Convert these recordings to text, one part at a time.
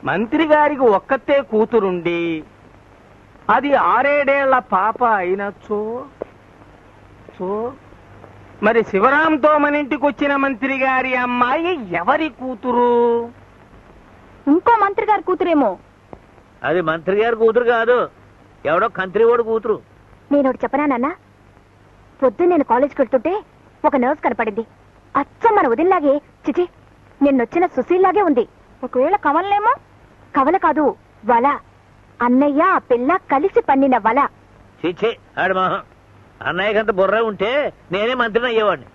మంత్రి గారికి ఒక్కతే కూతురుండి అది 6 ఏళ్ల పాప అయినచ్చో మరి శివరాంతో మన ఇంటికి వచ్చిన మంత్రి గారి అమ్మాయి ఎవరి కూతురు? ఇంకో మంత్రి గారి కూతురేమో. అది మంత్రి గారి కూతురు కాదు, ఎవడో కంత్రివాడు కూతురు. నేను ఒకటి చెప్పనా నాన్న? పొద్దున్న నేను కాలేజ్కి వెళ్తుంటే ఒక నర్స్ కనపడింది. అచ్చం మన వదినలాగే, చిచి నిన్నొచ్చిన సుశీల్లాగే ఉంది. ఒకవేళ కవలనేమో? కవల కాదు, వల. అన్నయ్య ఆ పిల్ల కలిసి పన్నిన వల. చిచ్చే ఆడు మొహం. అన్నయ్యకంత బుర్ర ఉంటే నేనే మంత్రిని అయ్యేవాడిని.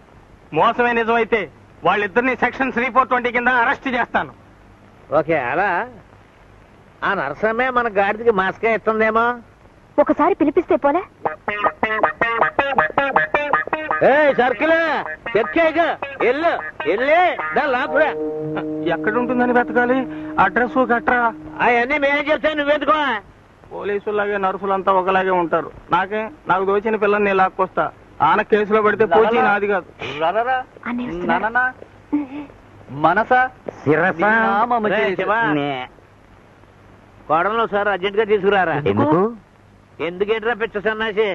మోసమే నిజమైతే వాళ్ళిద్దరిని సెక్షన్ 3/420 కింద అరెస్ట్ చేస్తాను. ఓకే, అలా ఆ నరసమ్మే మన గాడికి మాస్కా ఇస్తుందేమో. ఒకసారి పిలిపిస్తే పోలే? సర్కిల్ లాపురా. ఎక్కడుంటుందని వెతకాలి? అడ్రస్ గట్రా అవన్నీ మేమే చెప్తాను, నువ్వెందుకో. పోలీసులాగే నర్సులంతా ఒకలాగే ఉంటారు. నాకు దోచిన పిల్లని నేను లాక్కొస్తా. ఆన కేసులో పడితే పోచి నాది కాదు. కోడంలో సార్ అర్జెంట్ గా తీసుకురారా. ఎందుకేంట్రా పిచ్చ సన్నాసి?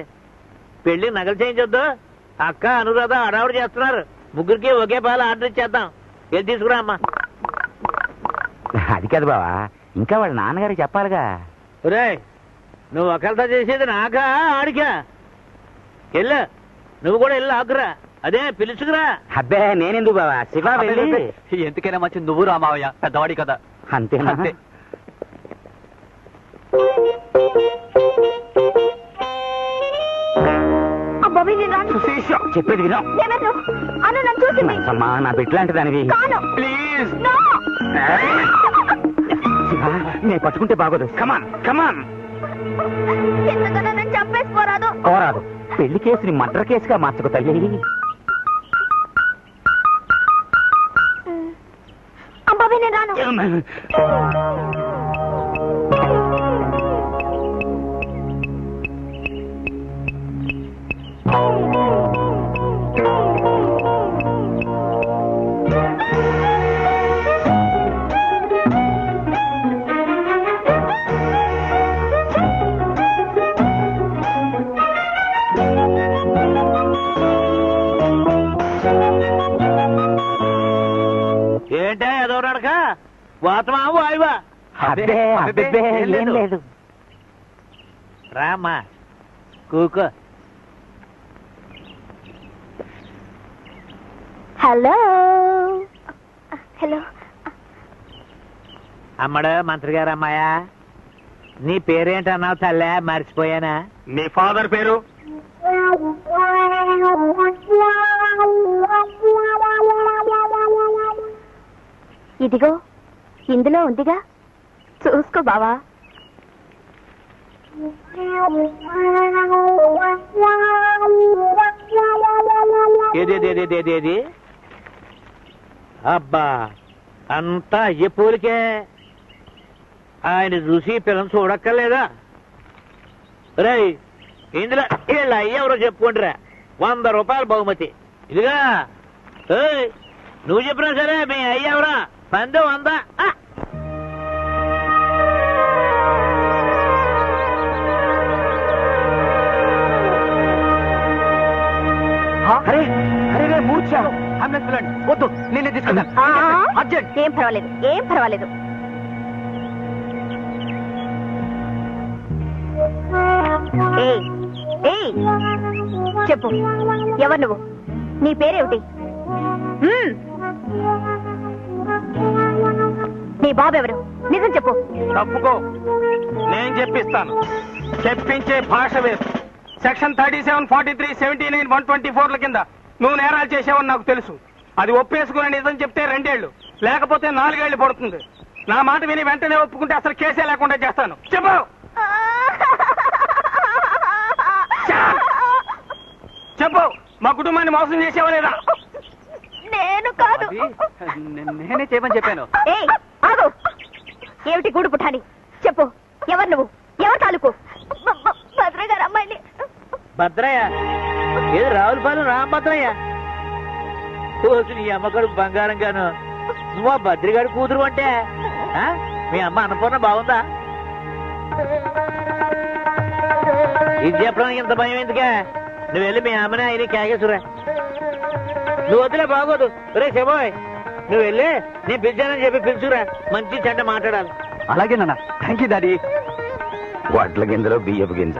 పెళ్లి నగలు చేయించొద్దు. అక్క అనురాధ అడావుడు చేస్తున్నారు. ముగ్గురికి ఒకే పాలు ఆర్డర్ ఇచ్చేద్దాం. వెళ్ళి తీసుకురా అమ్మా. అది కాదు బావా, ఇంకా వాళ్ళ నాన్నగారికి చెప్పాలిగా. రే, నువ్వు ఒకరితో చేసేది నాకా ఆడికా? వెళ్ళు, నువ్వు కూడా వెళ్ళి ఆకురా. అదే పిలుచుకురా. అబ్బే నేనెందుకు బావా, శివ వెళ్ళి. ఎందుకైనా మంచి నువ్వు రామావయ్య, పెద్దవాడి కదా. అంతేనా? చెప్పేది విను. నా బిడ్డలాంటి దానివి. నేను పట్టుకుంటే బాగోదు. కమాన్ కమాన్. కోరాదు. పెళ్లి కేసుని మర్డర్ కేసుగా మార్చుకో తల్లి. ఏంటే ఏదో నడక? వాతమా వాయువా? ఏం లేదు. రామ్మా కూకో. Hello hello. అమ్మడు మంత్రి గారు అమ్మాయా, నీ పేరేంటన్నావు తల్లే? మర్చిపోయానా. నీ ఫాదర్ పేరు? ఇదిగో ఇందులో ఉందిగా, చూసుకో బావా. ఏది? అబ్బా, అంతా అయ్యే పూలికే. ఆయన చూసి పిల్లని చూడక్కర్లేదా? రై, ఇందులో వీళ్ళ అయ్యెవరో చెప్పుకుంటారా. 100 రూపాయలు బహుమతి. ఇదిగా నువ్వు చెప్పినా సరే మీ అయ్యెవరా? 100. అరే అరే మూర్ఛ. వద్దు, నేనే తీసుకుంటాను. అర్జెంట్. ఏం పర్వాలేదు, ఏం పర్వాలేదు. చెప్పు, ఎవరు నువ్వు? నీ పేరేమిటి? నీ బాబు ఎవరు? నిజం చెప్పు. తప్పుకో, నేను చెప్పిస్తాను. చెప్పించే భాష వేరు. సెక్షన్ 37, 43, 79, 124 కింద నువ్వు నేరాలు చేసావని నాకు తెలుసు. అది ఒప్పేసుకుని నిజం చెప్తే 2 ఏళ్లు, లేకపోతే 4 ఏళ్లు పడుతుంది. నా మాట విని వెంటనే ఒప్పుకుంటే అసలు కేసే లేకుండా చేస్తాను. చెప్పు. చెప్పు, మా కుటుంబాన్ని మోసం చేసావా లేదా? నేను కాదు. నేనే చేయమని చెప్పాను. ఏమిటి గూడు పుఠాని? చెప్పు, ఎవరు నువ్వు? ఎవరు తాలూకు? భద్ర గారు అమ్మాయిని. భద్రయ్య? ఏది రావులపాలెం రామభద్రయ్య? రోజు నీ అమ్మగారు బంగారం గాను. నువ్వు ఆ భద్రగాడి కూతురు అంటే మీ అమ్మ అన్నపూర్ణ బాగుందా? ఇది చెప్పడానికి ఇంత భయం ఎందుకే? నువ్వు వెళ్ళి మీ అమ్మని ఆయన కేకేసురా. నువ్వు వదిలే బాగోదు. రే శివోయ్, నువ్వు వెళ్ళి నేను పిలిచానని చెప్పి పిలుచురా. మంచి చెడ్డ మాట్లాడాలి. అలాగే నాన్న. Thank you daddy. వడ్ల గింజలో బియ్యపు గింజ.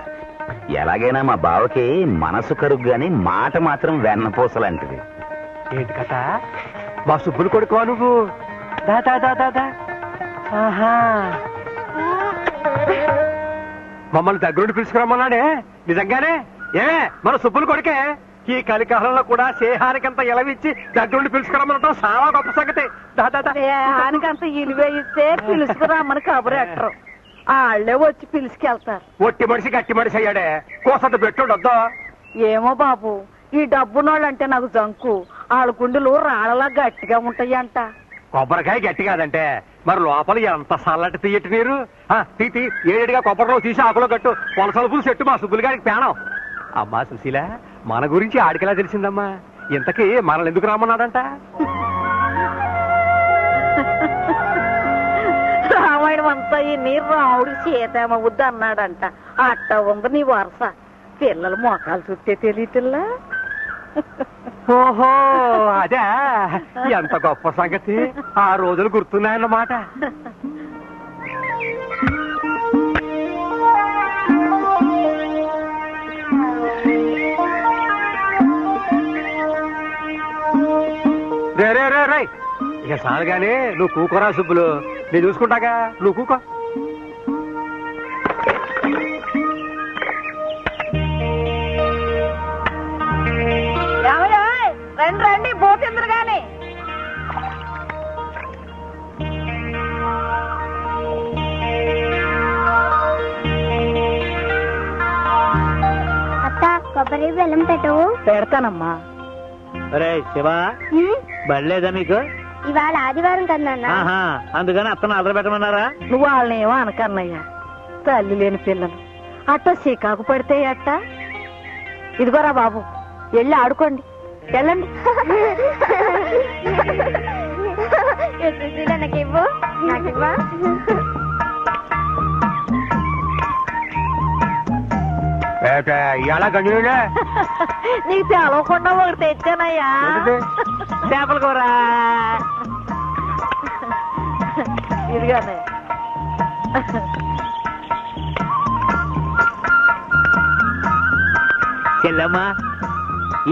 ఎలాగైనా మా బావకి మనసు కరుగు గాని మాట మాత్రం వెన్నపూసలాంటిది. ఏంటి కథ? మా సుబ్బులు కొడుకువా నువ్వు? దా దా దా దా దా. ఆహా, మమ్మల్ని దగ్గరుండి పిలుచుకురమ్మన్నాడే. నిజంగానే ఏమే మన సుబ్బులు కొడుకే? ఈ కలికాలంలో కూడా స్నేహానికంత ఎలవిచ్చి దగ్గరుండి పిలుచుకురమ్మనటం చాలా గొప్ప సంగతి. దా దా దా. స్నేహానికంత ఇలువ ఇస్తే పిలుచుకురామని కబురెట్టరు, వాళ్ళే వచ్చి పిలుచుకెళ్తారు. ఒట్టి మనిషి గట్టి మనిషి అయ్యాడే. కోసంత పెట్టుండొద్దా? ఏమో బాబు, ఈ డబ్బునోళ్ళంటే నాకు జంకు. వాళ్ళ గుండెలు రాళ్ళలా గట్టిగా ఉంటాయంట. కొబ్బరికాయ గట్టి కాదంటే మరి లోపల ఎంత సల్లటి తీయటి నీరు. తీ ఏడిగా కొబ్బరిలో తీసి ఆకులో కట్టు. పొలసలుపులు చెట్టు మా సుబ్బులు గారికి పేణం. అమ్మా సుశీల, మన గురించి ఆడికెలా తెలిసిందమ్మా? ఇంతకీ మనల్ని ఎందుకు రమ్మన్నాడంట? రామాయణం అంతా ఈ నీరు రాముడు సీతమ్మ వద్దు అన్నాడంట. అట్ట ఉంది నీ వరుస. పిల్లలు మోకాలు చుట్టే తెలియటిల్లా. ఓహో, అదే ఎంత గొప్ప సంగతి. ఆ రోజులు గుర్తున్నాయన్నమాట. రే రే రే రే, ఇక సాలుగానే నువ్వు కూకోరా సుబ్బులు. నేను చూసుకుంటాగా, నువ్వు కూకో. రండి రండి, పోతిందరు గాని. అత్త, కొబ్బరి బెల్లం పెట్టవు. పెడతానమ్మా. రే శివ, బడిలేదా మీకు? ఇవాళ ఆదివారం కదా. ఆహా, అందుకని అత్తను అదర పెట్టమన్నారా? నువ్వు వాళ్ళని ఏమో అనకన్నయ్యా. తల్లి లేని పిల్లలు అట్ట చికాకు పడితే అట్ట. ఇదిగోరా బాబు, వెళ్ళి ఆడుకోండి. వెళ్ళండి. నాకివ్వు, నాకివ్వా. ఎలా గంజులే నీకు తెలవకుండా ఒకటి తెచ్చానయ్యా. చేపల కూర. ఇదిగానే. చెల్లమ్మా,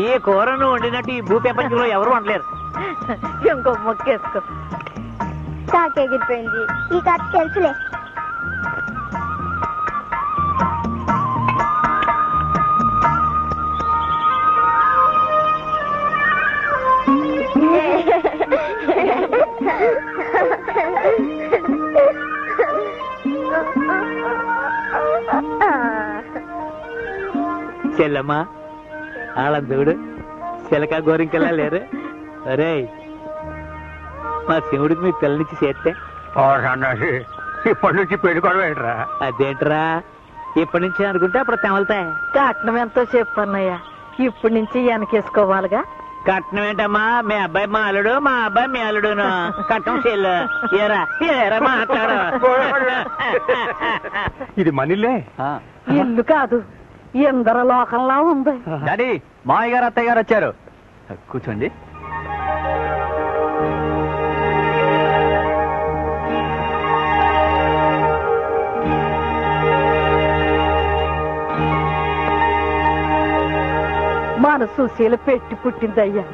ఈ కూరను వండినట్టు ఈ భూప్రపంచంలో ఎవరు వండలేరు. ఇంకో మొక్కేసుకో. తాకెగిరిపోయింది. ఈ కథ తెలుసులే. చెల్లమ్మా, ఆళ్ళందుడు చిలక గోరింకెలా లేరు. అరే, మా శివుడికి మీ పిల్లనిచ్చి చేస్తే ఇప్పటి నుంచి పెళ్ళికోవడం ఏంట్రా? అదేంట్రా, ఇప్పటి నుంచి అనుకుంటే అప్పుడు తెమలుతాయి. కట్నం ఎంతో చెప్పన్నయ్యా. ఇప్పటి నుంచి వెనకేసుకోవాలిగా. కట్నం ఏంటమ్మా? మీ అబ్బాయి మా అల్లుడు, మా అబ్బాయి మీ అల్లుడును. కట్నం చెల్లు. ఏరా ఏరా మాట్లాడు. ఇది మనిల్లే. ఇల్లు కాదు, ఇంద్రలోకంలా ఉంది. డాడీ, మామయ్య గారు అత్తయ్య గారు వచ్చారు. కూర్చోండి. మన సుశీల పెట్టి పుట్టిందయ్యా.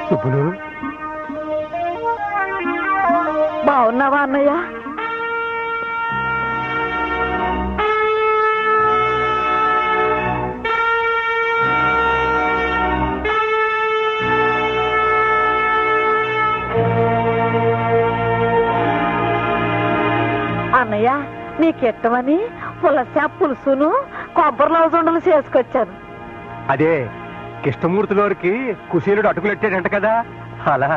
సుబ్బులు, బాగున్నావా అన్నయ్య? అన్నయ్య, నీకెట్టమని పులస పులుసును కొబ్బరి లవజుండలు చేసుకొచ్చాను. అదే కృష్ణమూర్తి గారికి కుశీలుడు అటుకులెట్టాడంట కదా, అలా.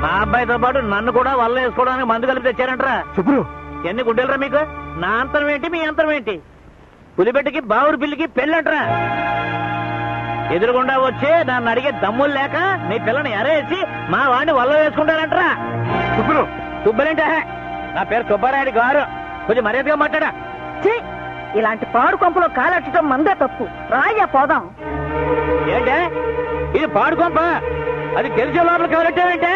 మా అబ్బాయితో పాటు నన్ను కూడా వల్ల వేసుకోవడానికి మందు కలిపి తెచ్చారంటరా. సుబ్రు, ఎన్ని గుడ్డెలరా మీకు? నా అంతరం ఏంటి, మీ అంతరం ఏంటి? పులిబెట్టికి బావురు పిల్లికి పెళ్ళంటరా. ఎదురుగుండా వచ్చి నన్ను అడిగే దమ్ములు లేక మీ పిల్లని ఎరేసి మా వాడిని వల్ల వేసుకుంటారంటరా. సుబ్రు, సుబ్బలేంటే? నా పేరు సుబ్బారాయుడు గారు, కొంచెం మర్యాదగా మాట్లాడా. ఛీ, ఇలాంటి పాడు కొంపలో కాలెట్టడం మందే తప్పు. రాయ్యా పోదాం. ఏంటే ఇది పాడుకోంప? అది తెలిసే లోపలికి ఎవరెట్టావేంటే?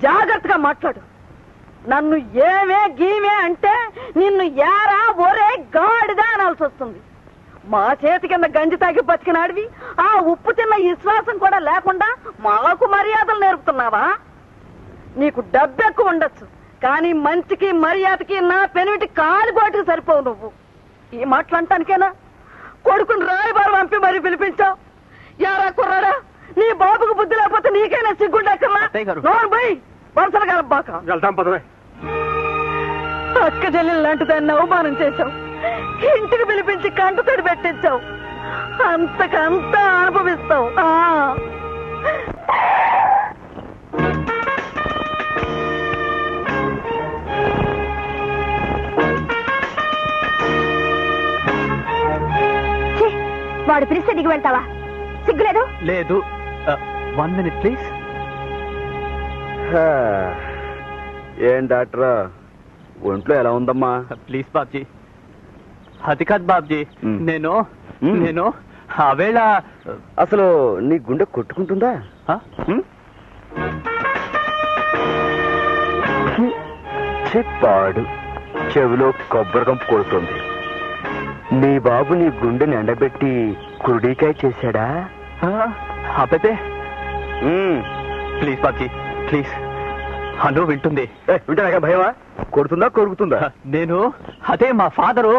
జాగ్రత్తగా మాట్లాడు. నన్ను ఏమే గీమే అంటే నిన్ను యారా ఒరే గాడిదా అనాల్సి వస్తుంది. మా చేతి కింద గంజి తాగి బతికినాడివి ఆ ఉప్పు తిన్న విశ్వాసం కూడా లేకుండా మాకు మర్యాదలు నేర్పుతున్నావా? నీకు డబ్బు ఎక్కువ ఉండొచ్చు, కానీ మంచికి మర్యాదకి నా పెనిమిటి కాలిగోటికి సరిపోవు. నువ్వు ఈ మాటలు అంటానికేనా కొడుకుని రాయబారు పంపి మరీ పిలిపించావు? యారా కుర్రాడా, నీ బాబుకు బుద్ధి లేకపోతే నీకైనా సిగ్గుండక్కర్లా? నోరు బై వరుసలు కలబాక. వెళ్తాం పదవే. అక్క చెల్లెలు లాంటి దాన్ని అవమానం చేశావు, ఇంటికి పిలిపించి కంటతడి పెట్టించావు. అంతకంతా అనుభవిస్తావు. వాడు పిలిస్తే దిగి వెళ్తావా? సిగ్గులేదు? లేదు. 1 minute ప్లీజ్. ఏం డాక్టరా, ఒంట్లో ఎలా ఉందమ్మా? ప్లీజ్ బాబ్జీ. అది కాదు బాబ్జీ, నేను ఆవేళ అసలు నీ గుండె కొట్టుకుంటుందా? చెప్పాడు, చెవిలో కొబ్బరికం కొడుతుంది. నీ బాబు నీ గుండెని ఎండబెట్టి కురుడికాయ చేశాడా? అబ్బే ప్లీజ్ బాబ్జీ ప్లీజ్. హలో వింటుంది. వింటాక భయమా? కొడుతుందా కొరుకుతుందా? నేను అదే మా ఫాదరు.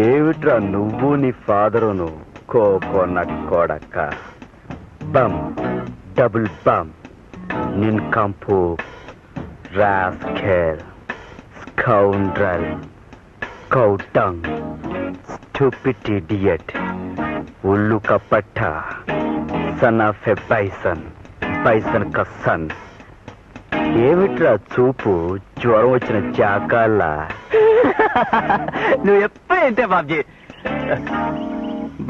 ఏమిట్రా నువ్వు నీ ఫాదరును? కోకోనట్ కొడక, బమ్ డబుల్ బమ్, నిన్ కంపు, రాస్కెల్, స్కౌండ్రల్, కౌటంగ్, స్టూపిడ్ ఇడియట్, ఉల్లు కపట్ట, son of a bison, bison క సన్. ఏమిట్రా చూపు జ్వరం వచ్చిన జాకాల్లా? నువ్వు ఎప్పుడు ఏంటే బాబ్జీ.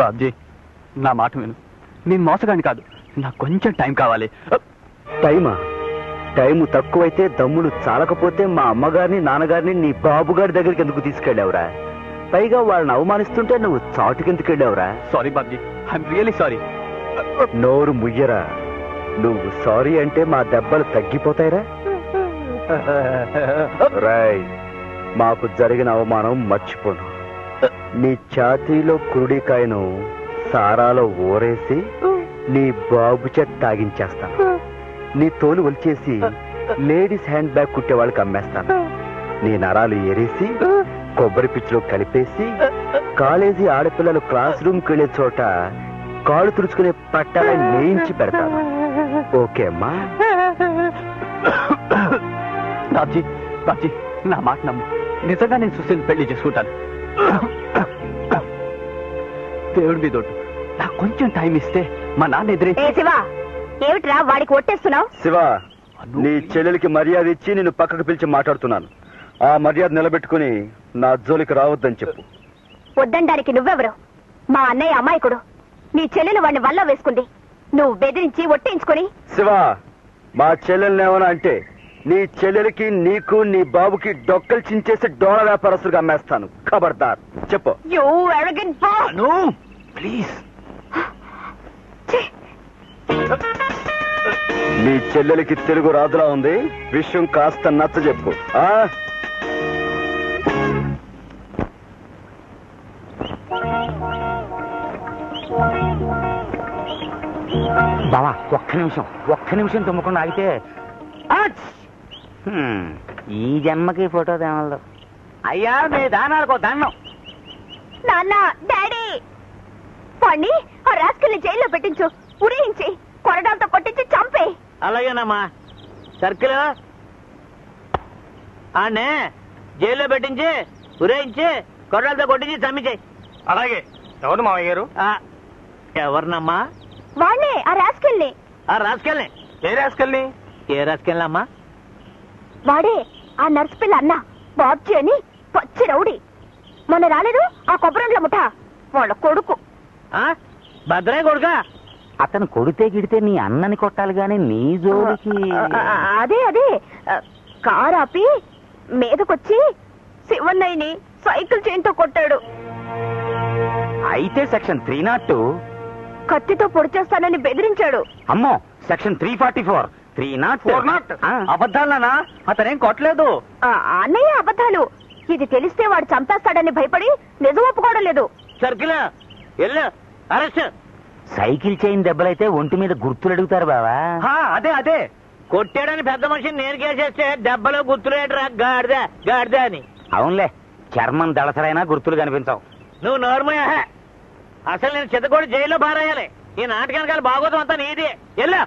బాబ్జీ నా మాట విను, నేను మోసగాని కాదు, నాకు కొంచెం టైం కావాలి. టైమా? టైము తక్కువైతే దమ్ములు చాలకపోతే మా అమ్మగారిని నాన్నగారిని నీ బాబుగారి దగ్గరికి ఎందుకు తీసుకెళ్ళావురా? పైగా వాళ్ళని అవమానిస్తుంటే నువ్వు చాటుకెందుకు వెళ్ళావురా? Sorry Babji, I'm really sorry. నోరు ముయ్యరా. నువ్వు సారీ అంటే మా దెబ్బలు తగ్గిపోతాయిరా. రాయ్, మాకు జరిగిన అవమానం మర్చిపోను. నీ ఛాతీలో కురుడికాయను సారాలో ఊరేసి నీ బాబు చేత తాగించేస్తాను. నీ తోలు ఒలిచేసి లేడీస్ హ్యాండ్ బ్యాగ్ కుట్టే వాళ్ళకి అమ్మేస్తాను. నీ నరాలు ఏరేసి కొబ్బరి పిచ్చిలో కలిపేసి కాలేజీ ఆడపిల్లలు క్లాస్ రూమ్కి వెళ్లే చోట కాళ్ళు తుడుచుకునే పట్టాలని నేయించి పెడతాను. ఓకే అమ్మా? బాబ్జీ బాబ్జీ నా మాట నమ్ము, నిజంగా నేను సుశీల్ పెళ్లి చేసుకుంటాను. దేవుడి మీద ఒట్టు, నాకు కొంచెం టైం ఇస్తే మా నాన్న ఎదురే. శివా, ఏమిట్రా వాడికి ఒట్టేస్తున్నావు? శివ, నీ చెల్లెలికి మర్యాద ఇచ్చి నిన్ను పక్కకు పిలిచి మాట్లాడుతున్నాను. ఆ మర్యాద నిలబెట్టుకుని నా జోలికి రావద్దని చెప్పు. వద్దండానికి నువ్వెవరు? మా అన్నయ్య అమాయకుడు. నీ చెల్లెలు వాడిని వల్ల వేసుకుంది, నువ్వు బెదిరించి ఒట్టించుకుని. శివ, మా చెల్లెల్నేమన్నా అంటే నీ చెల్లెలికి నీకు నీ బాబుకి డొక్కలు చించేసి డోళ వ్యాపారస్తులుగా అమ్మేస్తాను. ఖబర్దార్, చెప్పు. You arrogant boy. ప్లీజ్. నీ చెల్లెలికి తెలుగు రాదులా ఉంది, విషయం కాస్త నచ్చ చెప్పు. బావా ఒక్క నిమిషం తుమ్మకుండా ఆగితే ఈ జన్మకి ఫోటో తేమలదు. అయ్యా మీ దానాలకు దండం. నాన్న, డాడీ, వాణ్ణి ఆ రాస్కల్ని జైల్లో పెట్టించు, ఉరేయించి కొరడాలతో కొట్టించి చంపే. అలాగేనమ్మా. సర్కిల్ ఆనే జైల్లో పెట్టించి ఉరేయించి కొర్రలతో కొట్టించి చంపించేయి. అలాగే. ఎవరు మామయ్య గారు? ఎవరినమ్మా? వాణ్ణే, ఆ రాస్కల్ని. ఆ రాసుకెళ్ళి. ఏ రాసుకెళ్ళి? ఏ రాసుకెళ్ళమ్మా? వాడే ఆ నర్సు పిల్ల అన్న బాబ్జీ అని పచ్చి రౌడీ. మొన్న రాలేదు ఆ కొబ్బరండ్ల ముఠ వాళ్ళ కొడుకు. భద్రయ్య కొడుక? అతను కొడితే గిడితే నీ అన్నని కొట్టాలి గాని నీ జోలికి. అదే అదే కారు ఆపి మీదకొచ్చి శివన్నయ్యని సైకిల్ చైన్తో కొట్టాడు. అయితే సెక్షన్ 302. కత్తితో పొడి చేస్తానని బెదిరించాడు. అమ్మో, సెక్షన్ 344, 304. అబద్ధాలనా? అతనేం కొట్టలేదు. అన్నయ్య అబద్ధాలు. ఇది తెలిస్తే వాడు చంపేస్తాడని భయపడి నిజం ఒప్పుకోవడం లేదు. సర్కిల్ ఎల్లు అరెస్ట్. సైకిల్ చైన్ దెబ్బలైతే ఒంటి మీద గుర్తులు అడుగుతారు బావా. అదే అదే కొట్టాడని పెద్ద మనిషిని నేను కేసేస్తే దెబ్బలో గుర్తులేటరా గాడిద గాడిద అని. అవునులే, చర్మం దళసరైనా గుర్తులు కనిపించవు. నువ్వు నోర్మయ్యా. అసలు నేను చిత్తకోడి జైల్లో పారేయాలి. ఈ నాటకానికి బాగోతం అంతా నీది. ఎల్లా